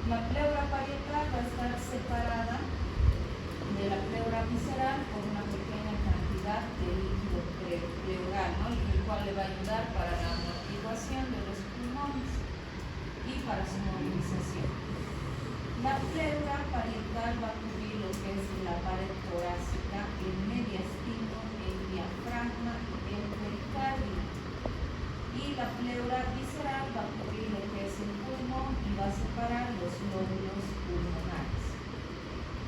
La pleura parietal va a estar separada de la pleura visceral por una pequeña cantidad de líquido pleural, ¿no? El cual le va a ayudar para la amortiguación de los pulmones y para su movilización. La pleura parietal va a cubrir lo que es la pared torácica, el mediastino, el diafragma y el pericardio. Y la pleura visceral va a cubrir lo que es el pulmón y va a separar los lóbulos pulmonares.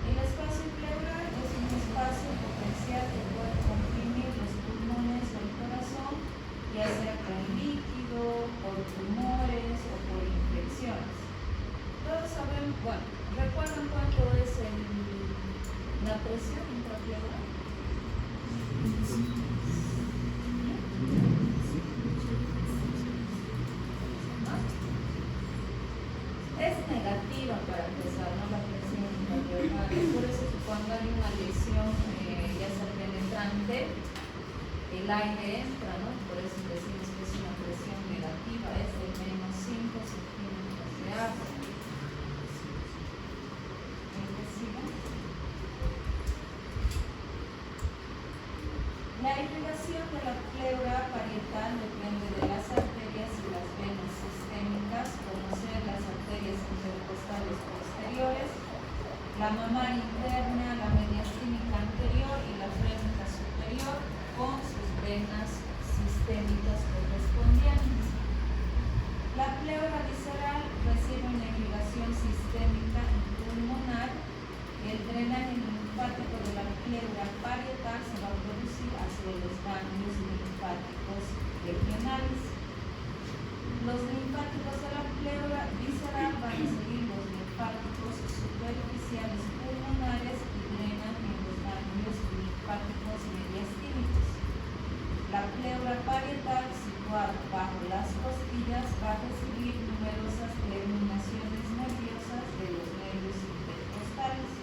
El espacio pleural es un espacio potencial que puede comprimir los pulmones o el corazón, ya sea con líquido, por tumores o por infecciones. Todos sabemos, bueno, ¿recuerdan cuánto es la presión intrapleural? Es negativa para empezar, ¿no? La presión intrapleural. Por eso que cuando hay una lesión, ya sea penetrante, el aire entra, ¿no? Por eso decimos que es una presión negativa, es de menos 5 centímetros de agua. La irrigación de la pleura parietal depende de las arterias y las venas sistémicas, conocer las arterias intercostales posteriores, la mamaria interna, la mediastínica anterior y la frénica superior con sus venas sistémicas correspondientes. La pleura visceral recibe una irrigación sistémica y pulmonar. El drenaje linfático de la pleura parietal se va a producir hacia los ganglios linfáticos regionales. Los linfáticos de la pleura visceral van a seguir los linfáticos superficiales pulmonares y drenan en los ganglios linfáticos mediastínicos. La pleura parietal, situada bajo las costillas, va a recibir numerosas terminaciones nerviosas de los nervios intercostales.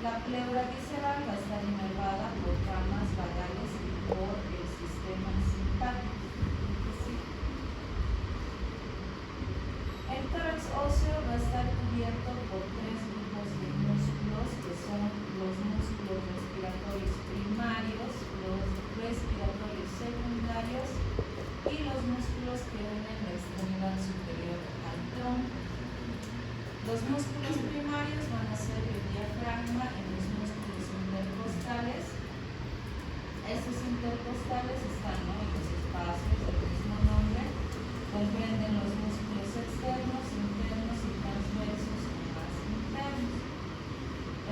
La pleura visceral va a estar inervada por ramas vagales y por el sistema simpático. El tórax óseo va a estar cubierto por tres grupos de músculos, que son los músculos respiratorios primarios, los respiratorios secundarios y los músculos que unen la extremidad superior al tronco. Los músculos primarios van a ser el diafragma y los músculos intercostales. Estos intercostales están, ¿no?, en los espacios del mismo nombre. Comprenden los músculos externos, internos y transversos más internos.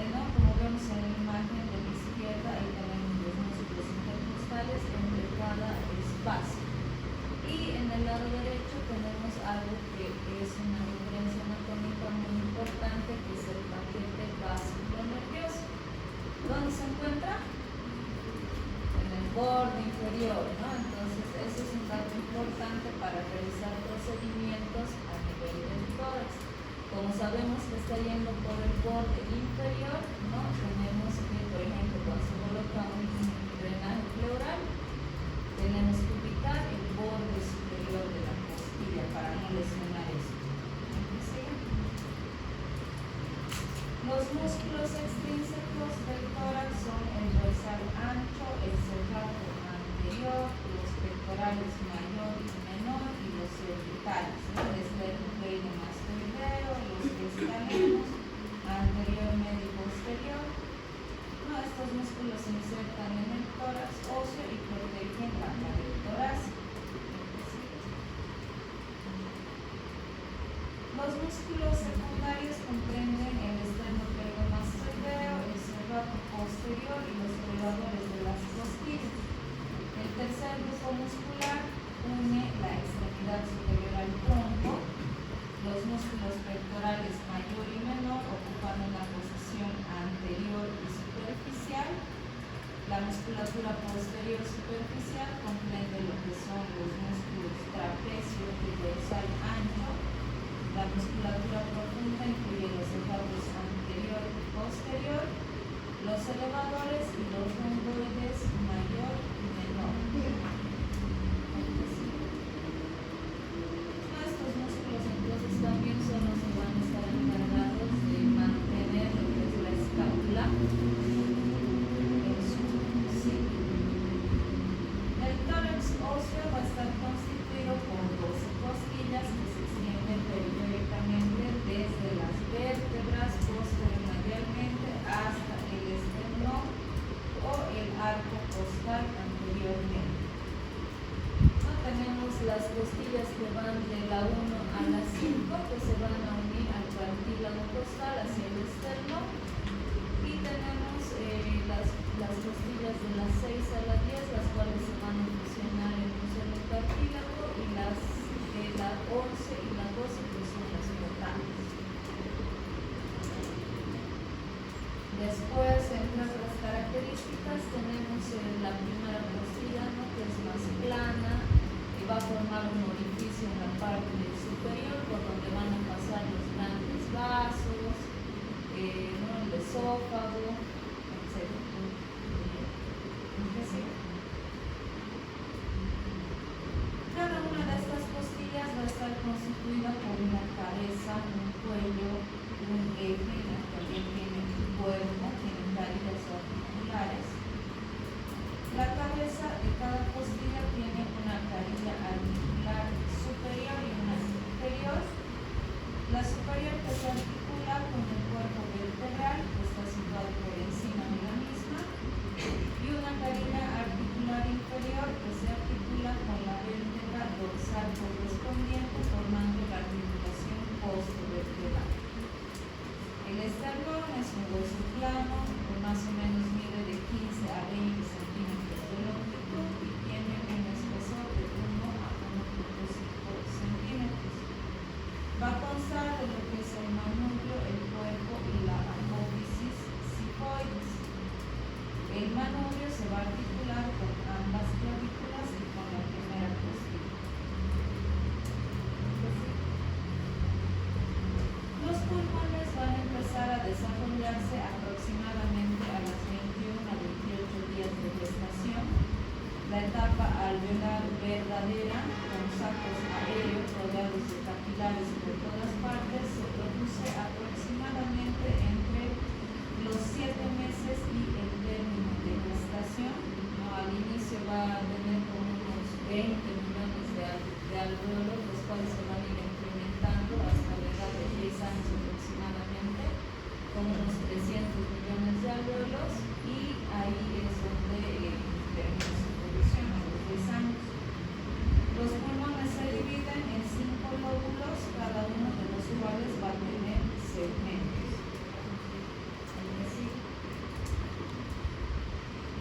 ¿No? Como vemos en la imagen de la izquierda, ahí tenemos los músculos intercostales entre cada espacio. Y en el lado derecho tenemos algo que es una referencia anatómica muy importante, que es el paquete básico nervioso. ¿Dónde se encuentra? En el borde inferior, ¿no? Entonces, ese es un dato importante para realizar procedimientos a nivel del tórax. Como sabemos que está yendo por el borde inferior, ¿no?, tenemos que, por ejemplo, cuando se coloca un drenaje pleural, tenemos que ubicar el borde superior de la costilla para no lesionar eso. Los músculos extrínsecos del tórax son el dorsal ancho, el cerrato anterior, los pectorales mayor y menor y los cervicales, ¿no?, desde el glenomastoideo, los escalenos, anterior, medio y posterior. No, estos músculos se insertan en el tórax óseo y protegen la pared torácica. Los músculos secundarios comprenden el esternocleidomastoideo, el cerrato posterior y los elevadores de las costillas. El tercer grupo muscular une la extremidad superior al tronco. Los músculos pectorales mayor y menor ocupan una posición anterior y superficial. La musculatura posterior superficial comprende lo que son los músculos trapecio y dorsal ancho. La musculatura profunda incluye los cerratos anterior y posterior, los elevadores y los romboides mayor y menor. Estos músculos entonces también son los que van a estar en Después, entre otras características, tenemos la primera costilla, ¿no?, que es más plana y va a formar un orificio en la parte superior por donde van a pasar los grandes vasos, ¿no?, el esófago, etc. Cada una de estas costillas va a estar constituida por una cabeza, un cuello, un eje, también tiene un cuerpo, tiene carillas articulares. La cabeza de cada costilla tiene una carilla articular superior y una inferior. La superior, que se articula con el cuerpo vertebral, que está situado por encima de la misma, y una carilla articular inferior, que se articula con la vértebra dorsal correspondiente, formando la articulación postovertebral. El esternón es un hueso plano, que más o menos mide de 15 a 20 centímetros de longitud y tiene un espesor de 1 a 1,5 centímetros. Va a constar de lo que es el manubrio, el cuerpo y la apófisis sifoides. El manubrio se va a articular con ambas clavículas y con la primera costilla. Los pulmones van a empezar a desarrollarse aproximadamente a las 21 a 28 días de gestación. La etapa alveolar verdadera, con sacos aéreos rodeados de capilares por todas partes, se produce aproximadamente entre los 7 meses y el término de gestación. ¿No? Al inicio va a tener como unos 20 millones de alvéolos, los cuales se van a ir incrementando hasta la edad de 10 años aproximadamente, con unos 300 millones de alvéolos, y ahí es donde termina su producción a los 10 años. Los pulmones se dividen en 5 lóbulos, cada uno de los cuales va a tener segmentos.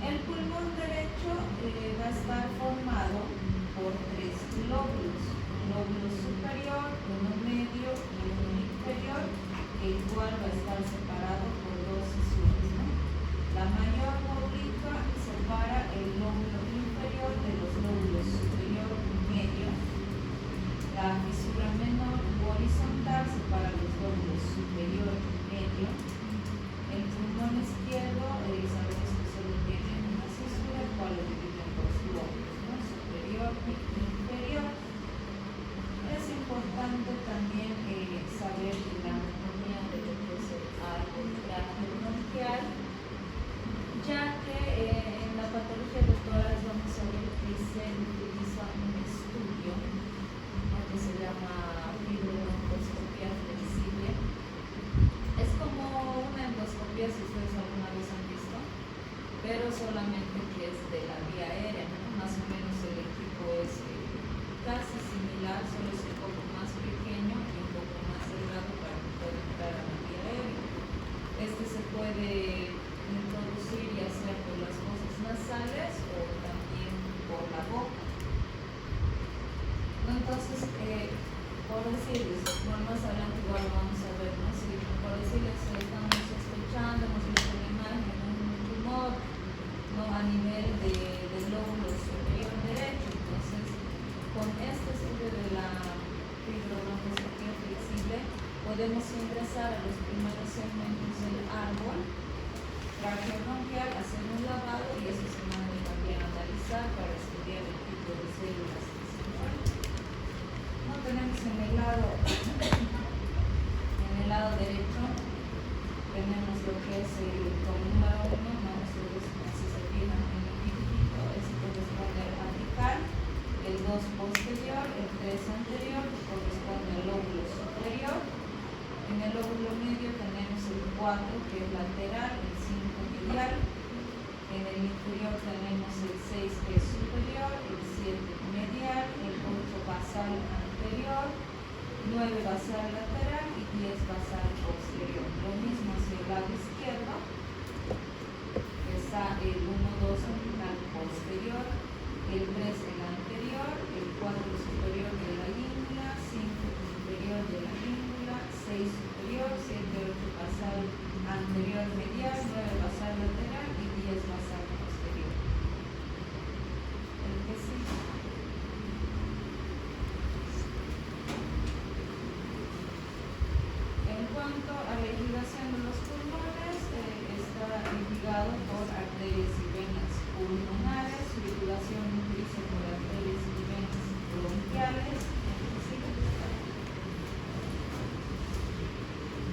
El pulmón derecho va a estar formado por 3 lóbulos: un lóbulo superior, uno medio y uno inferior, el cual va a estar separado por 2 fisuras, ¿no? La mayor oblicua separa el lóbulo inferior de los lóbulos superior y medio. La fisura menor u horizontal separa los lóbulos superior y medio. El pulmón izquierdo, sabemos que solo tiene una fisura, el cual lo divide en 2 lóbulos, ¿no?, superior y inferior. Es importante también saber la anatomía de lo que es el árbol traqueobronquial, ya que en la patología de tórax vamos a ver que se utiliza un estudio, ¿no?, que se llama fibrobroncoscopía flexible. Es como una endoscopía, si ustedes alguna vez han visto, pero solamente que es de la vía aérea, ¿no? Más o menos el equipo es casi similar, solo es un poco más pequeño y un poco más delgado para que pueda entrar a la vía aérea. Este se puede introducir ya sea por las fosas nasales o también por la boca. Entonces, por decirles, más adelante igual lo vamos a ver, ¿no? Si por decirles estamos sospechando, hemos visto una imagen, un tumor, ¿no?, a nivel del lóbulo superior derecho. Entonces, con este estudio de la fibrobroncoscopía flexible podemos ingresar a los primeros segmentos del árbol traqueobronquial, hacer un lavado y eso se manda también a analizar para estudiar el tipo de células que se encuentran. No tenemos en el lado derecho tenemos lo que es el número 1, ¿no? Ustedes si se fijan en el pipito, ese corresponde al apical, el 2 posterior, el 3 anterior, que corresponde al lóbulo superior. En el lóbulo medio tenemos el 4, que es lateral, el 5 medial. En el inferior tenemos el 6, que es superior, el 7 medial, el 8 basal anterior, 9 basal lateral y 10 basal posterior. Lo mismo hacia el lado izquierdo, está el 1, 2 apical posterior, el 3 el anterior, el 4 superior de la língula, 5 inferior de la língula, 6 superior, 7, 8 basal anterior medial, 9 basal lateral y 10 basal posterior. El que sigue. En cuanto a la irrigación de los pulmones, está irrigado por arterias y venas pulmonares. Su irrigación utiliza por arterias y venas bronquiales.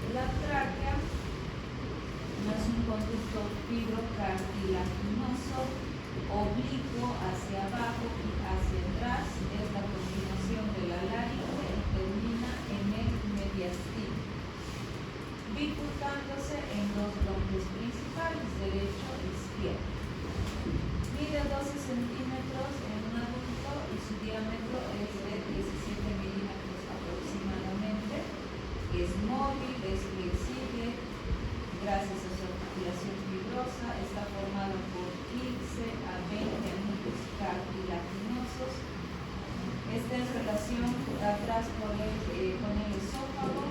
La tráquea no es un conducto fibrocartilaginoso oblicuo hacia abajo y hacia atrás. Es la continuación de la laringe y termina en el mediastino, bifurcándose en dos bronquios principales, derecho e izquierdo. Mide 12 centímetros en un adulto y su diámetro es de 17 milímetros aproximadamente. Es móvil, es flexible, gracias a su articulación fibrosa. Está formado por 15 a 20 anillos cartilaginosos. Está en relación atrás con el esófago,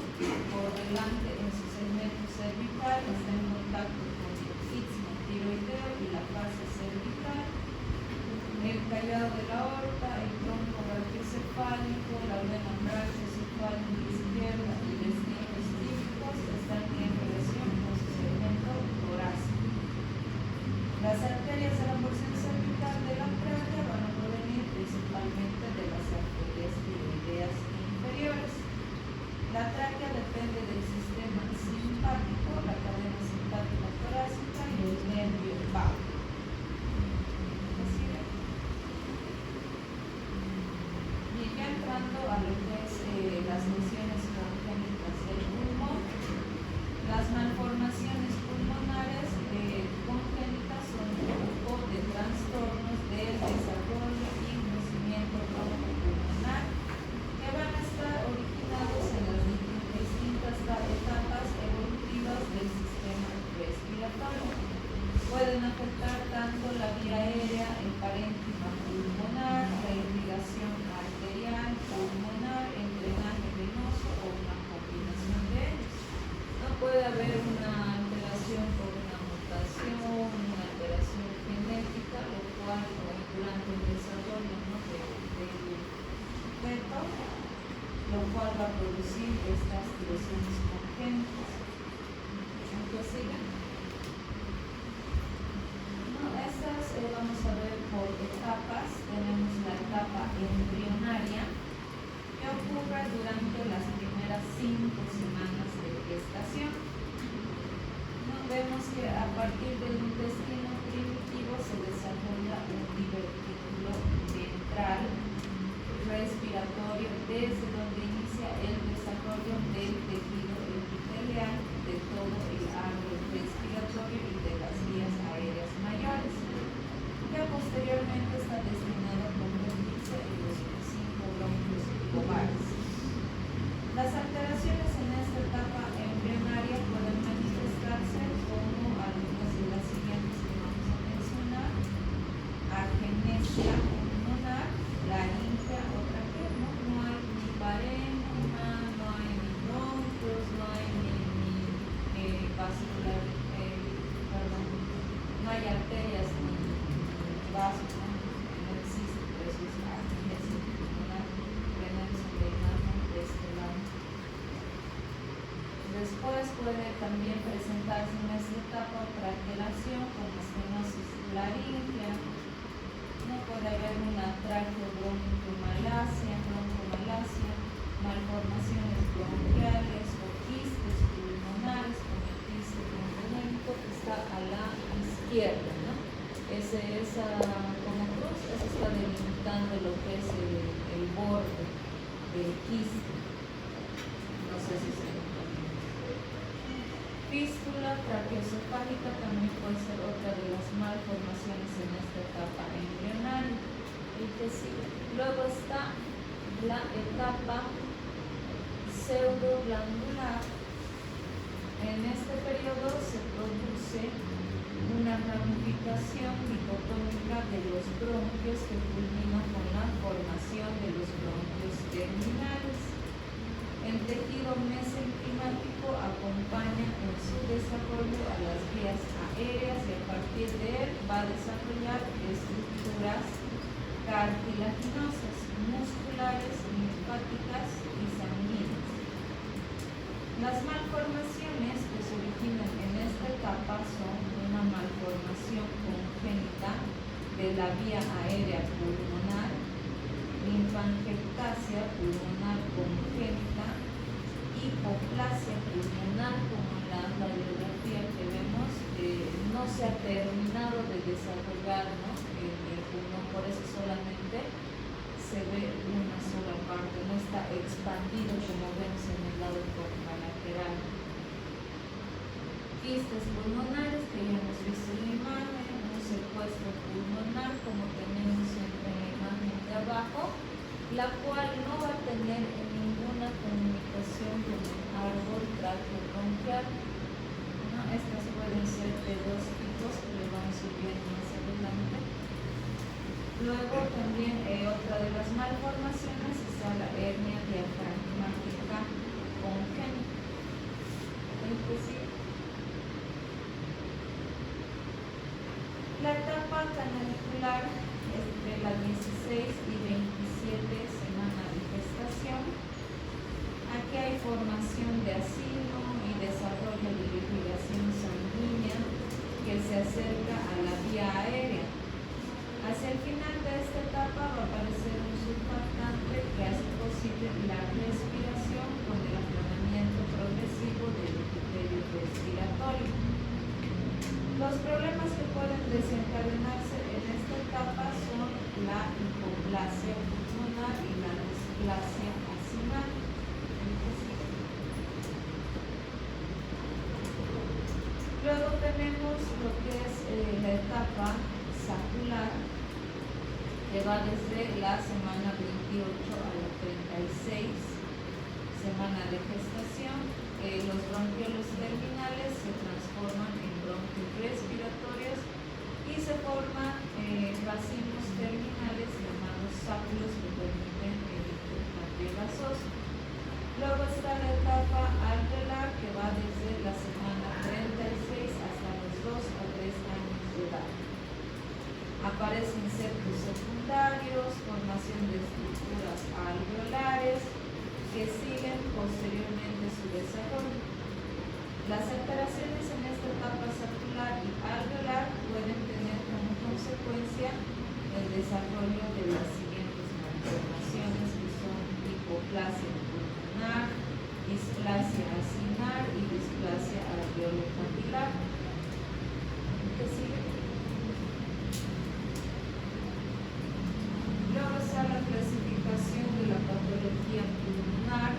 por delante en su segmento cervical, está en contacto con el istmo tiroideo y la fase cervical. El callado de la aorta, el tronco brachiocefálico, la vena brachiocefal izquierda y los nervios típicos están en relación con su segmento torácico. Las arterias de la porción cervical de la tráquea van a provenir principalmente de las arterias tiroideas inferiores. La tráquea depende del sistema simpático, la cadena simpática torácica y el nervio vago. Bien, ya entrando a lo que es las lesiones congénitas del pulmón, las malformaciones pulmonares congénitas son un grupo de trastornos del desarrollo y crecimiento bronco-pulmonar que van a estar originados en las distintas etapas evolutivas del sistema respiratorio. Pueden afectar tanto la vía aérea, el parénquima pulmonar, la irrigación arterial, pulmonar, el drenaje venoso o una combinación de ellos. No puede haber una alteración por una mutación, una alteración genética, lo cual durante el desarrollo del feto, lo cual va a producir estas lesiones congénitas. Entonces, sigan. Estas vamos a ver por etapas. Tenemos la etapa embrionaria que ocurre durante las primeras 5 semanas de gestación. Vemos que a partir del intestino primitivo se desarrolla un divertículo ventral respiratorio desde donde inicia el desarrollo del tejido epitelial de todo el árbol respiratorio y de las vías aéreas mayores, que posteriormente está destinado a convertirse en los 5 bronquios ovales. Las alteraciones en esta etapa embrionaria pueden manifestarse como algunas de las siguientes que vamos a mencionar: agenesia pulmonar, laringe o traquea. No hay ni parénquima, no hay ni bronquios, no hay ni vascular, no hay arterias ni vasos, no existe, por eso es agenesia pulmonar. Tenemos en la imagen de este lado. Después puede también presentarse en esta etapa traqueación con estenosis laringea. No puede haber una traqueobronquiomalacia, malformaciones bronquiales o quistes pulmonares, como el quiste bronquiológico que está a la izquierda, ¿no? Esa como cruz, esa está delimitando lo que es el borde del quiste. No sé si se entiende. Fístula traqueosefálica también puede ser otra de las malformaciones en esta etapa embrionaria. Luego está la etapa pseudoglandular. En este periodo se produce una ramificación dicotómica de los bronquios que culmina con la formación de los bronquios terminales. El tejido mesenquimático aéreas y a partir de él va a desarrollar estructuras cartilaginosas, musculares, linfáticas y sanguíneas. Las malformaciones que se originan en esta etapa son una malformación congénita de la vía aérea pulmonar, linfangiectasia pulmonar congénita, hipoplasia pulmonar, como en la radiografía que vemos, no se ha terminado de desarrollar, ¿no?, en el pulmón, por eso solamente se ve una sola parte, no está expandido como vemos en el lado contralateral. Quistes pulmonares, que ya hemos visto en la imagen, un secuestro pulmonar, como tenemos en la imagen de abajo, la cual no va a tener ninguna comunicación con el árbol traqueobronquial, ¿no? Estas pueden ser de dos tipos que le vamos a ir viendo más adelante. Luego también otra de las malformaciones está la hernia diafragmática congénita. La etapa canalicular es de la 16 y 27 semana de gestación. Aquí hay formación de asilo y desarrollo de irrigación sanguínea que se acerca a la vía aérea. Hacia el final de esta etapa va a aparecer un surfactante que hace posible la respiración con el aplanamiento progresivo del epitelio respiratorio. Los problemas que pueden desencadenarse en esta etapa son la hipoplasia pulmonar y la displasia acinar. Luego tenemos lo que es la etapa sacular, que va desde la semana 28 a la 36 semana de gestación. Los bronquiolos terminales se transforman en bronquios respiratorios y se forman racimos terminales llamados sáculos que permiten el intercambio gasoso. Luego está la etapa alveolar, que va desde la semana 36 hasta los 2 a 3 años de edad. Aparecen septos secundarios, formación de estructuras alveolares que siguen posteriormente su desarrollo. Las alteraciones en esta etapa sacular y alveolar pueden tener como consecuencia el desarrollo de las siguientes malformaciones, que son hipoplasia pulmonar, displasia acinar y displasia alveolo-capilar. ¿Qué sigue? Luego está la clasificación de la patología pulmonar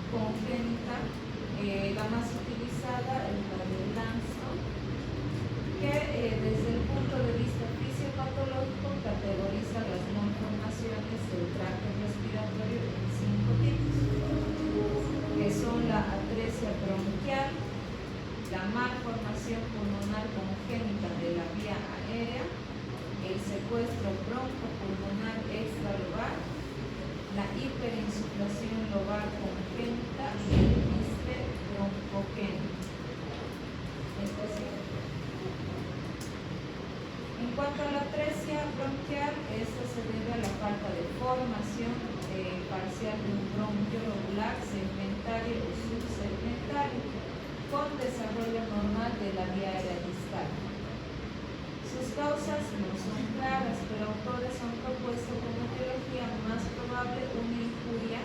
congénita. La más utilizada es la de Langston, que desde el punto de vista fisiopatológico categoriza las malformaciones del tracto respiratorio en 5 tipos, que son la atresia bronquial, la malformación pulmonar congénita de la vía aérea, el secuestro broncopulmonar extralobar, la hiperinsuflación lobar congénita y el quiste broncogénito. En cuanto a la atresia bronquial, esta se debe a la falta de formación parcial de un bronquio lobular segmentario o subsegmentario con desarrollo normal de la vía aérea distal. Sus causas no son claras, pero autores han propuesto como etiología más probable una injuria,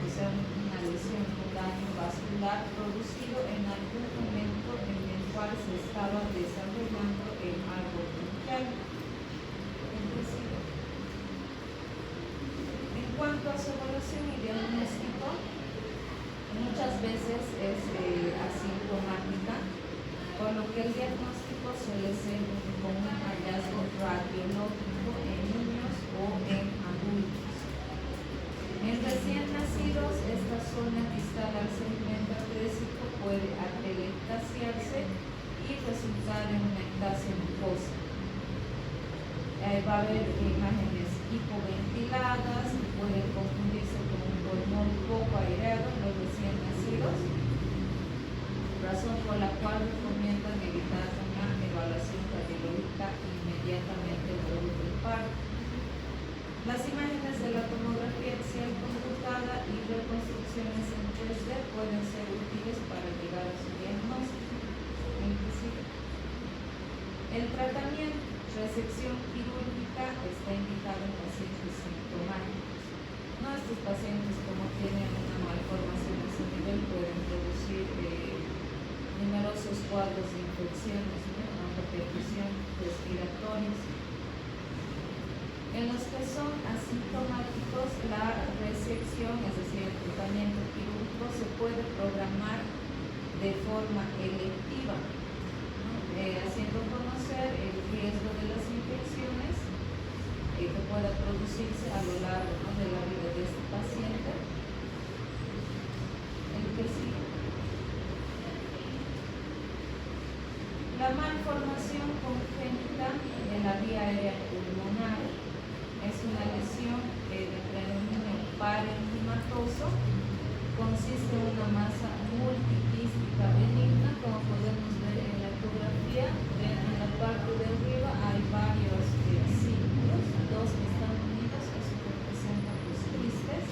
o sea, una lesión o daño vascular producido en algún momento en el cual se estaba desarrollando el árbol bronquial. En cuanto a su evaluación y diagnóstico, muchas veces es asintomática, por lo que el diagnóstico suele ser con un hallazgo radiológico en niños o en adultos. En recién nacidos, esta zona distal al segmento atrésico puede atelectasiarse y resultar en una ectasia mucosa. Va a haber imágenes hipoventiladas que pueden confundirse con un pulmón poco aireado en los recién nacidos. razón por la cual recomiendan evitar una evaluación radiológica inmediatamente luego del parto. Las imágenes de la tomografía axial computada y reconstrucciones en 3D pueden ser útiles para llegar a su diagnóstico. El tratamiento, resección quirúrgica, está indicado en pacientes sintomáticos. Estos pacientes, como tienen una malformación a ese nivel, pueden producir numerosos cuadros de infecciones, una repercusión respiratorias. En los que son asintomáticos, la resección, es decir, el tratamiento quirúrgico, se puede programar de forma electiva, haciendo conocer el riesgo de las infecciones que pueda producirse a lo largo de la vida de este paciente. El que sigue. La malformación congénita de la vía aérea pulmonar es una lesión de predominio parenquimatoso. Consiste en una masa multiquística benigna, como podemos ver en la ecografía. En la parte de arriba hay varios círculos, dos que están unidos, eso representa los quistes.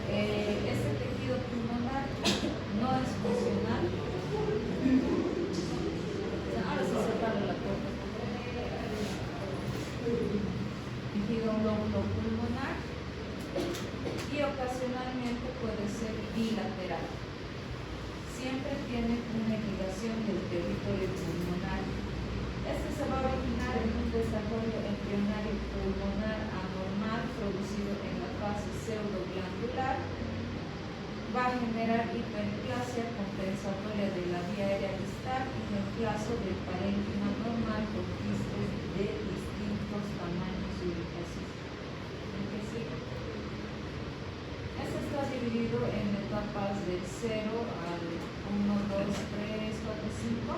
Este tejido pulmonar no es funcional. Ahora se separa la puerta. Tejido lóbulo pulmonar. Y ocasionalmente puede ser bilateral. Siempre tiene una irrigación del territorio pulmonar. Este se va a originar en un desarrollo embrionario pulmonar anormal producido en la fase pseudoglandular. Va a generar hiperplasia compensatoria de la vía aérea distal y reemplazo del parénquima normal con quistes de distintos tamaños y ubicación. Este está dividido en etapas del 0 al 1, 2, 3, 4, 5.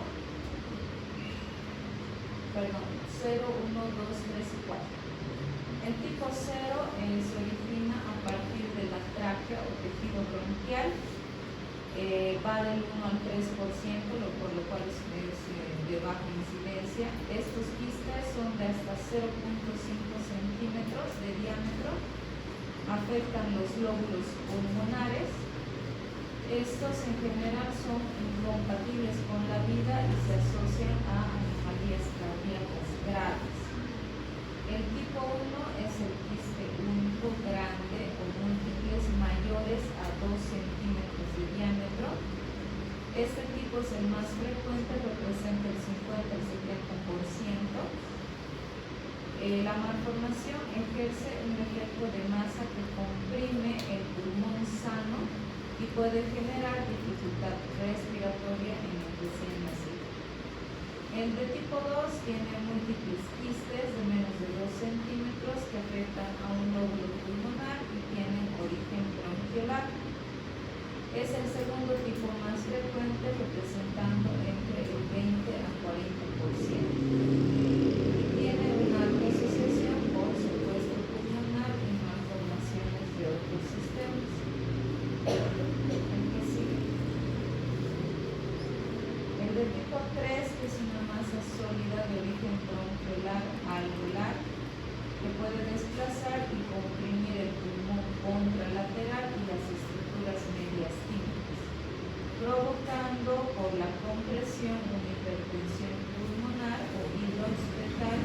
Perdón, 0, 1, 2, 3 y 4. El tipo 0 se origina a partir de la tráquea o tejido bronquial. Va del 1 al 3%, por lo cual es de baja incidencia. Estos quistes son de hasta 0.5 centímetros de diámetro. Afectan los lóbulos pulmonares. Estos en general son incompatibles con la vida y se asocian a anomalías cardíacas graves. El tipo 1 es el quiste único grande o múltiples mayores a 2 centímetros de diámetro. Este tipo es el más frecuente, representa el 50 al 70%. La malformación ejerce un efecto de masa que comprime el pulmón sano y puede generar dificultad respiratoria en el recién nacido. El de tipo 2 tiene múltiples quistes de menos de 2 centímetros que afectan a un lóbulo pulmonar y tienen origen bronquiolar. Es el segundo tipo más frecuente, representando entre el 20 a 40%. Tiene una alta asociación por secuestro pulmonar y malformaciones de otros sistemas. El que sigue. El de tipo 3, que es una masa sólida de origen bronquiolar alveolar, que puede desplazar y comprimir el pulmón contralateral y las estructuras mediastínicas, provocando por la compresión una hipertensión pulmonar o hidroxpetal.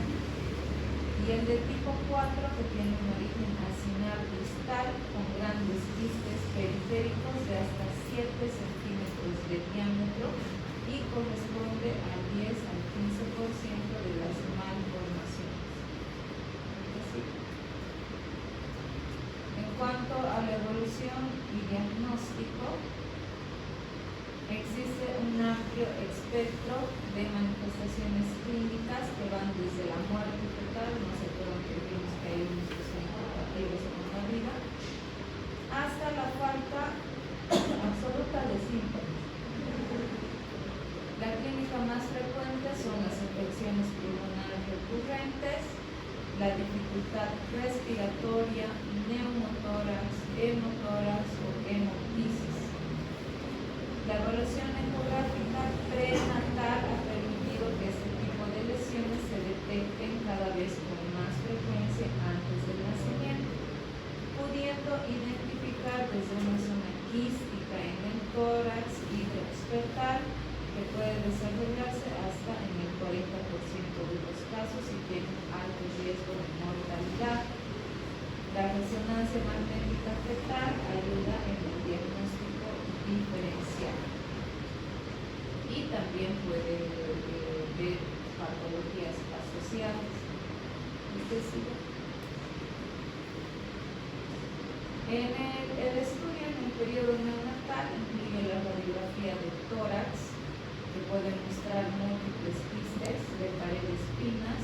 Y el de tipo 4, que tiene un origen acinar distal con grandes quistes periféricos de hasta 7 centímetros de diámetro y corresponde al 10 al 15% de las malformaciones. En cuanto a la evolución y diagnóstico, existe un amplio espectro de manifestaciones clínicas que van desde la muerte fetal, no se acuerdan que vimos que hay unos que son compatibles con la vida, hasta la falta absoluta de síntomas. La clínica más frecuente son las infecciones pulmonares recurrentes, la dificultad respiratoria, neumotórax, hemotórax o hemoptisis. desarrollarse hasta en el 40% de los casos y tiene alto riesgo de mortalidad. La resonancia magnética fetal ayuda en el diagnóstico diferencial y también puede ver patologías asociadas. El estudio en el periodo neonatal incluye la radiografía de tórax, que puede mostrar múltiples quistes de paredes finas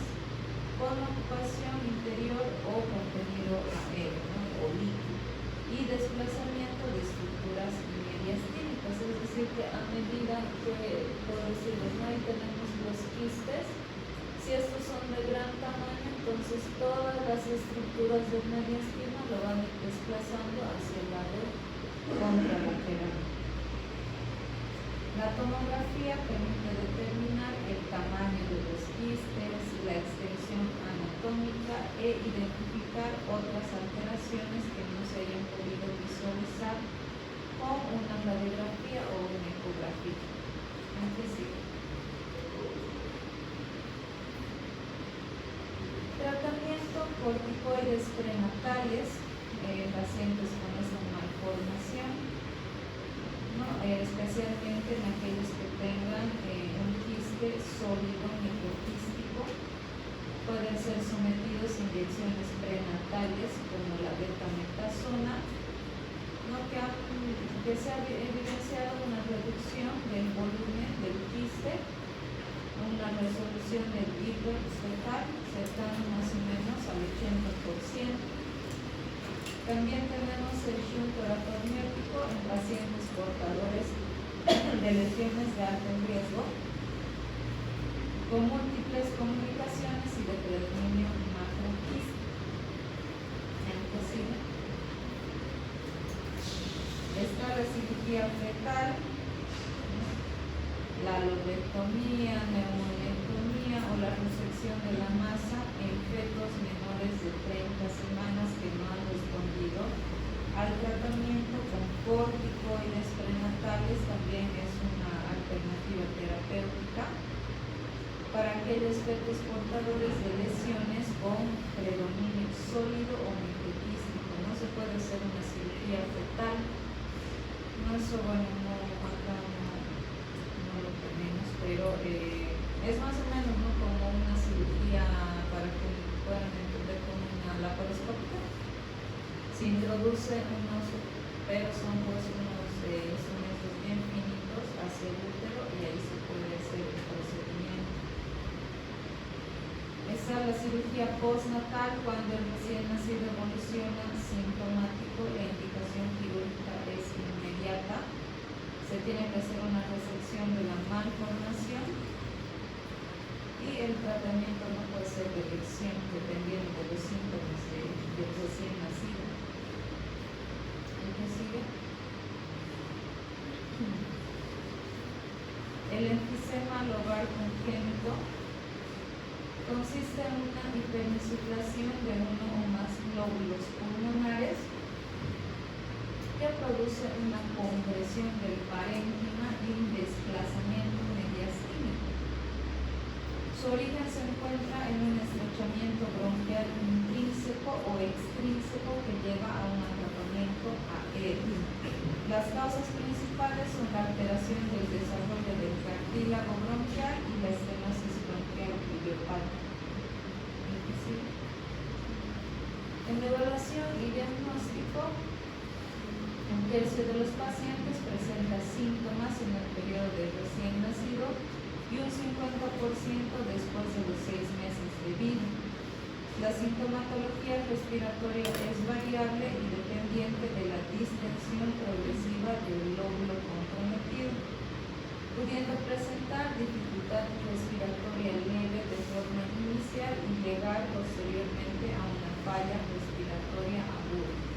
con ocupación interior o contenido aéreo, ¿no? O líquido, y desplazamiento de estructuras mediastínicas, es decir, que a medida que, por decirlo, ¿no? Ahí tenemos los quistes. Si estos son de gran tamaño, entonces todas las estructuras del mediastino lo van a ir desplazando hacia el lado contralateral. La tomografía permite determinar el tamaño de los quistes, la extensión anatómica e identificar otras alteraciones que no se hayan podido visualizar con una radiografía o una ecografía. Tratamiento: corticoides prenatales, pacientes con esa malformación, ¿no? Especialmente en aquellos que tengan un quiste sólido microquístico, pueden ser sometidos a inyecciones prenatales como la betametasona, ¿no? que se ha evidenciado una reducción del volumen del quiste, una resolución del líquido fetal cercano más o menos al 80%. También tenemos el shunt toracoamniótico en pacientes portadores de lesiones de alto riesgo con múltiples comunicaciones y de predominio macroquístico. Está la cirugía fetal, la lobectomía, neumonectomía o la resección de la masa en fetos menores de 30 semanas que no han respondido al tratamiento con corticoides prenatales. También es una alternativa terapéutica para aquellos fetos portadores de lesiones con predominio sólido o microquístico. No se puede hacer una cirugía fetal. No, eso, bueno, acá no lo tenemos, pero es más o menos, ¿no? Como una cirugía para que puedan entender como una laparoscópica. Se introduce unos, pero son pues unos instrumentos bien finitos hacia el útero y ahí se puede hacer el procedimiento. Está la cirugía postnatal, cuando el recién nacido evoluciona sintomático, la indicación quirúrgica es inmediata. Se tiene que hacer una resección de la malformación y el tratamiento no puede ser de elección dependiendo de los síntomas del recién nacido. ¿El que sigue? El enfisema lobar congénito consiste en una hiperinsuflación de uno o más glóbulos pulmonares que produce una compresión del parénquima y un desplazamiento mediastínico. Su origen se encuentra en un estrechamiento bronquial intrínseco o extrínseco que lleva a un atrapamiento aéreo. Las causas principales son la alteración del desarrollo del cartílago bronquial y la estenosis bronquial idiopática. En evaluación y diagnóstico, un tercio de los pacientes presenta síntomas en el periodo de recién nacido y un 50% después de los 6 meses de vida. La sintomatología respiratoria es variable y dependiente de la distensión progresiva del lóbulo comprometido, pudiendo presentar dificultad respiratoria leve de forma inicial y llegar posteriormente a una falla respiratoria aguda.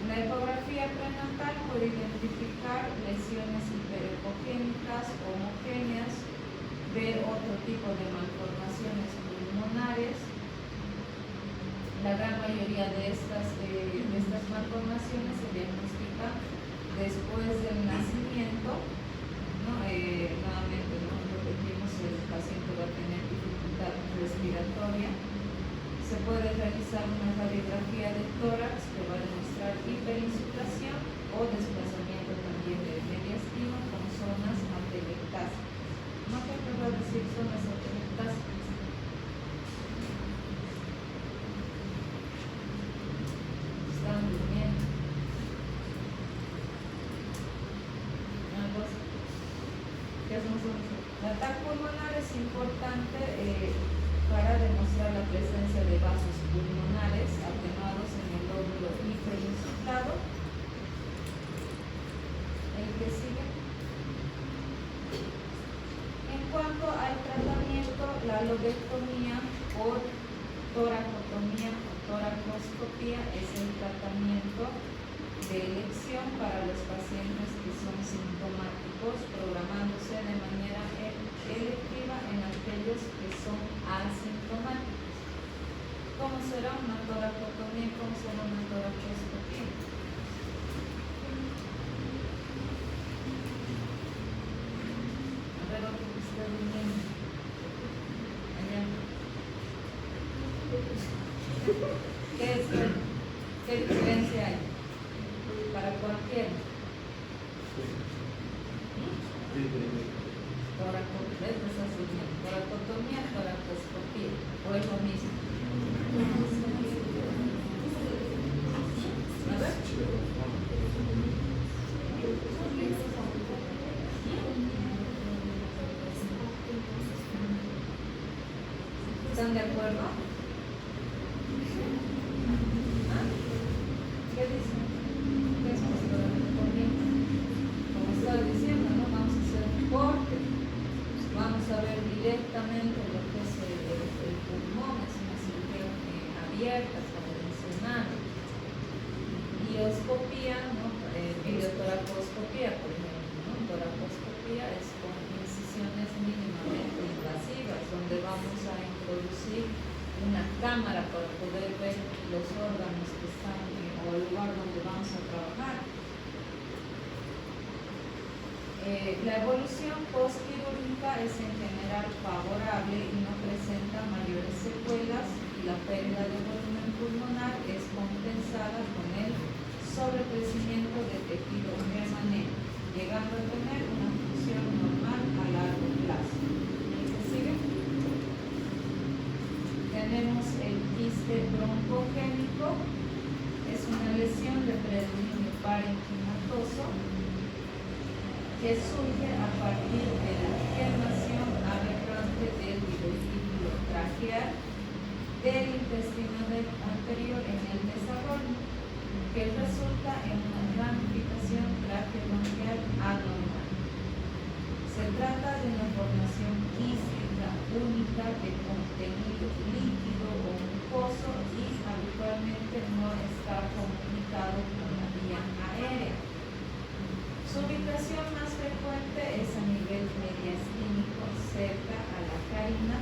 La ecografía prenatal puede identificar lesiones hiperecogénicas homogéneas, ver otro tipo de malformaciones pulmonares, La gran mayoría de estas malformaciones se diagnostican después del nacimiento, ¿no? Nuevamente, ¿no? Repetimos, el paciente va a tener dificultad respiratoria. Se puede realizar una radiografía de tórax que va a demostrar hiperinsuflación o desplazamiento también de mediastino con zonas atelectásicas. ¿No te va a decir zonas atelectásicas? Están durmiendo. Una cosa. ¿Qué hacemos? La TAC pulmonar es importante para demostrar la presencia de vasos pulmonares atenuados en el lóbulo hiperinsuflado. El que sigue. En cuanto al tratamiento, la lobectomía o toracotomía o toracoscopía es el tratamiento de elección para los pacientes que son sintomáticos, programándose de manera electiva en aquellos que son asintomáticos. ¿Cómo será una toracotomía? ¿Cómo será una toracoscopía? A ver, otro que esté durmiendo. Allá. ¿Qué diferencia hay? Para cualquiera. Toracotomía, toracoscopía, o es lo mismo. A ver. ¿Están de acuerdo? ¿Ah? ¿Qué dicen? ¿Qué es toracotomía? Como estaba diciendo, ¿no? Vamos a hacer un corte. Vamos a ver directamente lo que es el pulmón, es una cirugía abierta, convencional. Y oscopía, ¿no? Videotoracoscopía, por ejemplo, ¿no? Toracoscopía es con incisiones mínimamente invasivas, donde vamos a introducir una cámara para poder ver los órganos que están o el lugar donde vamos a trabajar. La evolución postquirúrgica es en general favorable y no presenta mayores secuelas, y la pérdida de volumen pulmonar es compensada con el sobrecrecimiento de tejido remanente, llegando a tener una función normal a largo plazo. ¿El que sigue? Tenemos el quiste broncogénico, es una lesión de predominio parenquimatoso que surge a partir de la germinación aberrante del divertículo traqueal del intestino anterior en el desarrollo, que resulta en una ramificación traqueobronquial anormal. Se trata de una formación quística única de contenido líquido o mucoso y habitualmente no está comunicado con la vía aérea. Su ubicación más frecuente es a nivel mediastínico cerca a la carina,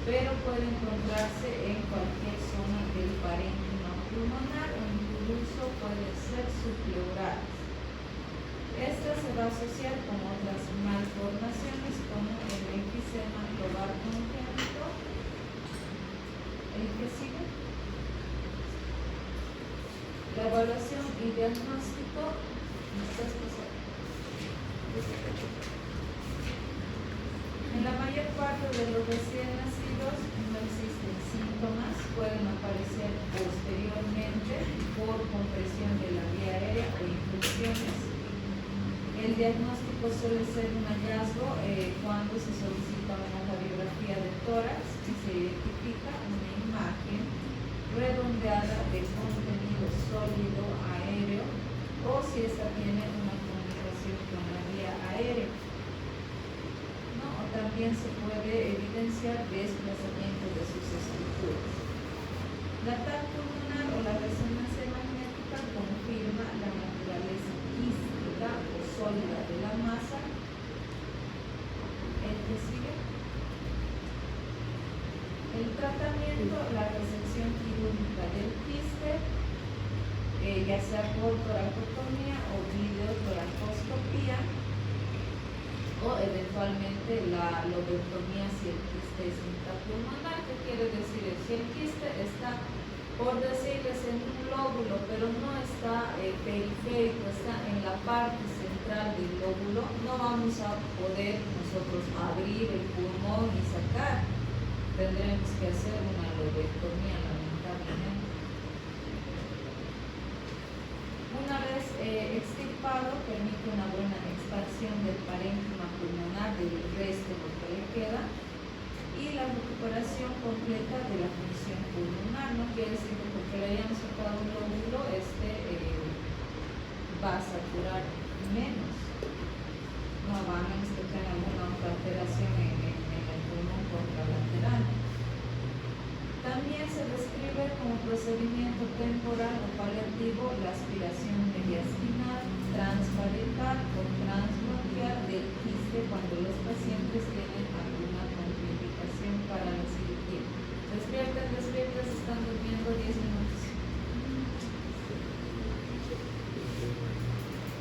pero puede encontrarse en cualquier zona del parénquima pulmonar o incluso puede ser subpleurales. Esta se va a asociar con otras malformaciones como el enfisema lobar congénito. ¿El que sigue? La evaluación y diagnóstico. En la mayor parte de los recién nacidos no existen síntomas, pueden aparecer posteriormente por compresión de la vía aérea o infecciones. El diagnóstico suele ser un hallazgo cuando se solicita una radiografía de tórax y se identifica una imagen redondeada de contenido sólido aéreo o si esta tiene una comunicación con la vía aérea. ¿No? O también se puede evidenciar desplazamiento de sus estructuras. La TAC pulmonar o la resonancia magnética confirma la naturaleza quística o sólida de la masa. El que sigue. El tratamiento, la resección quirúrgica ya sea por toracotomía o videotoracoscopía, o eventualmente la lobectomía si el quiste es intrapulmonar. ¿Qué quiere decir? Si el quiste está, por decirles, en un lóbulo, pero no está periférico, está en la parte central del lóbulo, no vamos a poder nosotros abrir el pulmón y sacar. Tendremos que hacer una lobectomía, lamentablemente. Una vez extirpado, permite una buena expansión del parénquima pulmonar del resto de lo que le queda y la recuperación completa de la función pulmonar. No quiere decir que porque le hayan